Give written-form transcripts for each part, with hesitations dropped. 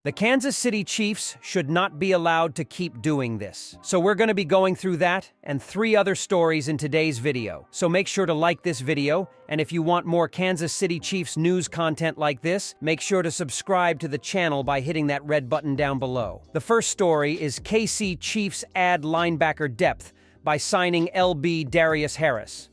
The Kansas City Chiefs should not be allowed to keep doing this. So we're going to be going through that and 3 other stories in today's video. So make sure to like this video, and if you want more Kansas City Chiefs news content like this, make sure to subscribe to the channel by hitting that red button down below. The first story is KC Chiefs add linebacker depth by signing LB Darius Harris.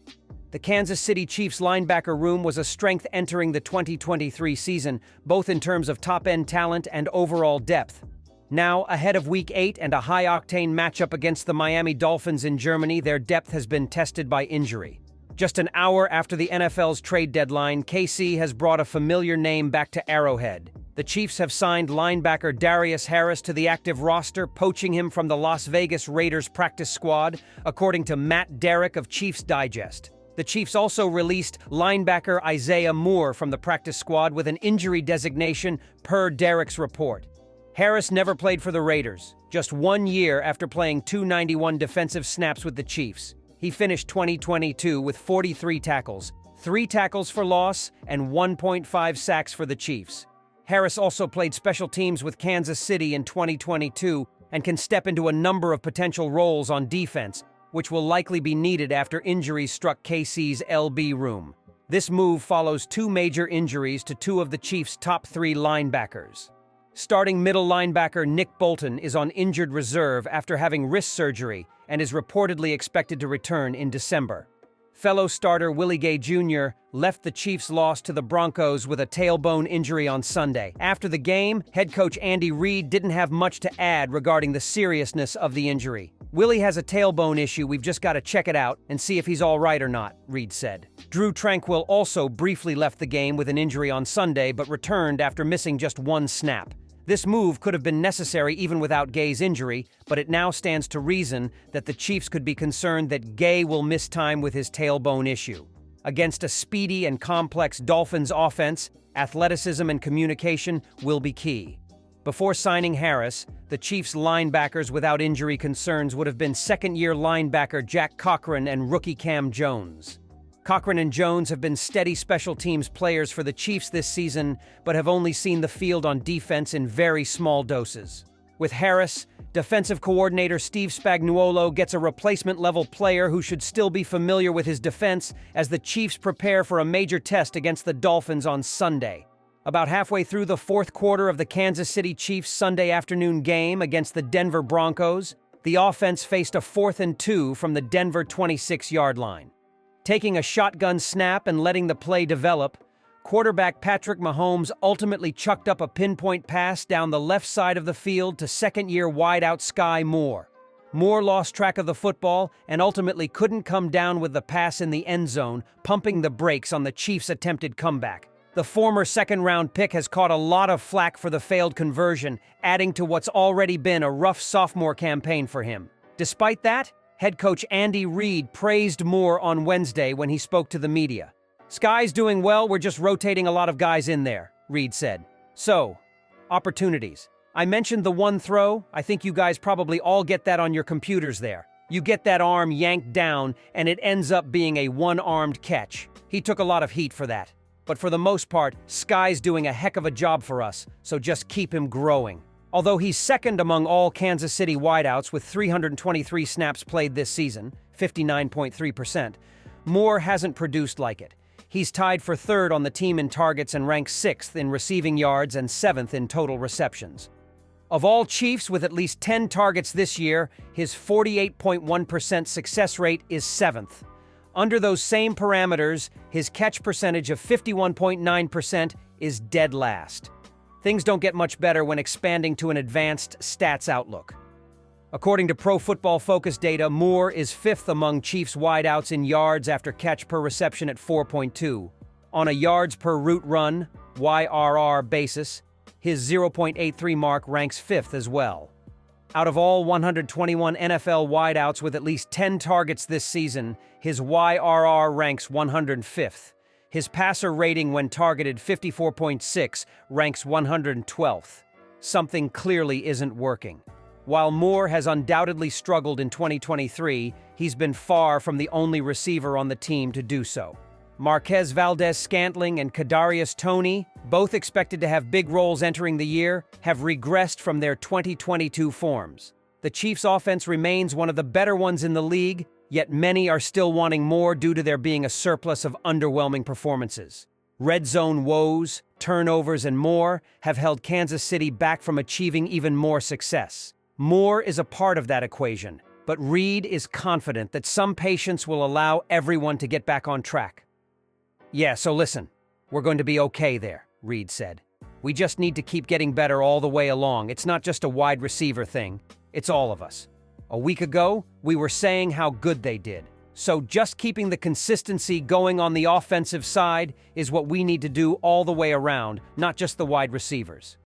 The Kansas City Chiefs linebacker room was a strength entering the 2023 season, both in terms of top-end talent and overall depth. Now, ahead of Week 8 and a high-octane matchup against the Miami Dolphins in Germany, their depth has been tested by injury. Just an hour after the NFL's trade deadline, KC has brought a familiar name back to Arrowhead. The Chiefs have signed linebacker Darius Harris to the active roster, poaching him from the Las Vegas Raiders practice squad, according to Matt Derrick of Chiefs Digest. The Chiefs also released linebacker Skyy Moore from the practice squad with an injury designation per Derrick's report. Harris never played for the Raiders, just 1 year after playing 291 defensive snaps with the Chiefs. He finished 2022 with 43 tackles, 3 tackles for loss, and 1.5 sacks for the Chiefs. Harris also played special teams with Kansas City in 2022 and can step into a number of potential roles on defense, which will likely be needed after injuries struck KC's LB room. This move follows 2 major injuries to 2 of the Chiefs' top 3 linebackers. Starting middle linebacker Nick Bolton is on injured reserve after having wrist surgery and is reportedly expected to return in December. Fellow starter Willie Gay Jr. left the Chiefs' loss to the Broncos with a tailbone injury on Sunday. After the game, head coach Andy Reid didn't have much to add regarding the seriousness of the injury. "Willie has a tailbone issue, we've just got to check it out and see if he's all right or not," Reid said. Drew Tranquill also briefly left the game with an injury on Sunday but returned after missing just 1 snap. This move could have been necessary even without Gay's injury, but it now stands to reason that the Chiefs could be concerned that Gay will miss time with his tailbone issue. Against a speedy and complex Dolphins offense, athleticism and communication will be key. Before signing Harris, the Chiefs' linebackers without injury concerns would have been second-year linebacker Jack Cochran and rookie Cam Jones. Cochran and Jones have been steady special teams players for the Chiefs this season, but have only seen the field on defense in very small doses. With Harris, defensive coordinator Steve Spagnuolo gets a replacement-level player who should still be familiar with his defense as the Chiefs prepare for a major test against the Dolphins on Sunday. About halfway through the 4th quarter of the Kansas City Chiefs' Sunday afternoon game against the Denver Broncos, the offense faced a 4th and 2 from the Denver 26-yard line. Taking a shotgun snap and letting the play develop, quarterback Patrick Mahomes ultimately chucked up a pinpoint pass down the left side of the field to second-year wideout Skyy Moore. Moore lost track of the football and ultimately couldn't come down with the pass in the end zone, pumping the brakes on the Chiefs' attempted comeback. The former second-round pick has caught a lot of flack for the failed conversion, adding to what's already been a rough sophomore campaign for him. Despite that, head coach Andy Reid praised Moore on Wednesday when he spoke to the media. "Skyy's doing well, we're just rotating a lot of guys in there," Reid said. So, opportunities. I mentioned the 1 throw. I think you guys probably all get that on your computers there. You get that arm yanked down, and it ends up being a 1-armed catch. He took a lot of heat for that. But for the most part, Skyy's doing a heck of a job for us, so just keep him growing. Although he's second among all Kansas City wideouts with 323 snaps played this season, 59.3%, Moore hasn't produced like it. He's tied for 3rd on the team in targets and ranks 6th in receiving yards and 7th in total receptions. Of all Chiefs with at least 10 targets this year, his 48.1% success rate is 7th. Under those same parameters, his catch percentage of 51.9% is dead last. Things don't get much better when expanding to an advanced stats outlook. According to Pro Football Focus data, Moore is 5th among Chiefs wideouts in yards after catch per reception at 4.2. On a yards per route run, YRR basis, his 0.83 mark ranks 5th as well. Out of all 121 NFL wideouts with at least 10 targets this season, his YRR ranks 105th. His passer rating when targeted 54.6 ranks 112th. Something clearly isn't working. While Moore has undoubtedly struggled in 2023, he's been far from the only receiver on the team to do so. Marquez Valdez-Scantling and Kadarius Toney, both expected to have big roles entering the year, have regressed from their 2022 forms. The Chiefs' offense remains one of the better ones in the league, yet many are still wanting more due to there being a surplus of underwhelming performances. Red zone woes, turnovers, and more have held Kansas City back from achieving even more success. Moore is a part of that equation, but Reid is confident that some patience will allow everyone to get back on track. "Yeah, so listen, we're going to be okay there," Reid said. "We just need to keep getting better all the way along. It's not just a wide receiver thing, it's all of us. A week ago, we were saying how good they did. So just keeping the consistency going on the offensive side is what we need to do all the way around, not just the wide receivers."